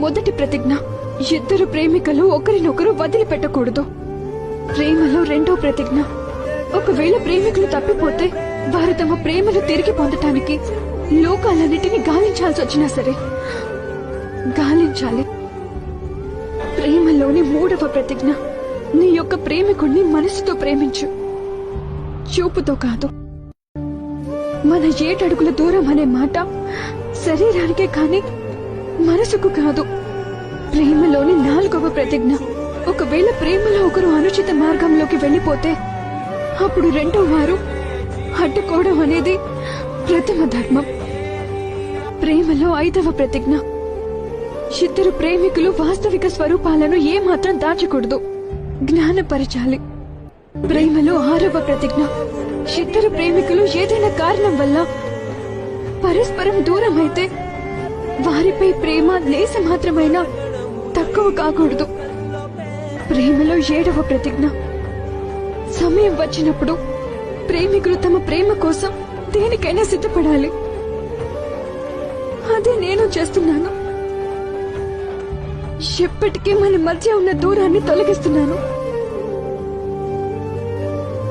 మొదటి ప్రతిజ్ఞ, ఇద్దరు ప్రేమికులు ఒకరినొకరు వదిలిపెట్టకూడదు. ప్రేమలో రెండో ప్రతిజ్ఞ, ఒకవేళ ప్రేమికులు తప్పిపోతే వారు తమ ప్రేమను తిరిగి పొందటానికి లోకాలన్నిటినీ గాలించాల్సి వచ్చినా సరే గాలించాలి. ప్రేమలోని మూడవ ప్రతిజ్ఞ, నీ యొక్క ప్రేమికుణ్ణి మనసుతో ప్రేమించు, చూపుతో కాదు. మన 7 అడుగుల దూరం అనే మాట శరీరానికే కాని మనసుకు కాదు. ప్రేమలోని 4వ ప్రతిజ్ఞ, ఒకవేళ ప్రేమలో ఒకరు అనుచిత మార్గంలోకి వెళ్లిపోతే అప్పుడు రెండో వారు అడ్డుకోవడం అనేది ప్రథమ ధర్మం. ప్రేమలో 5వ ప్రతిజ్ఞ, ఇద్దరు ప్రేమికులు వాస్తవిక స్వరూపాలను ఏమాత్రం దాచకూడదు, జ్ఞానపరచాలి. ప్రేమలో 6వ ప్రతిజ్ఞ, ఇద్దరు ప్రేమికులు ఏదైనా కారణం వల్ల పరస్పరం దూరం అయితే వారిపై ప్రేమ లేసి మాత్రమైనా తక్కువ కాకూడదు. ప్రేమలో 7వ ప్రతిజ్ఞ, సమయం వచ్చినప్పుడు ప్రేమికులు తమ ప్రేమ కోసం దేనికైనా సిద్ధపడాలి. అదే నేను చేస్తున్నాను. ఎప్పటికీ మన మధ్య ఉన్న దూరాన్ని తొలగిస్తున్నాను.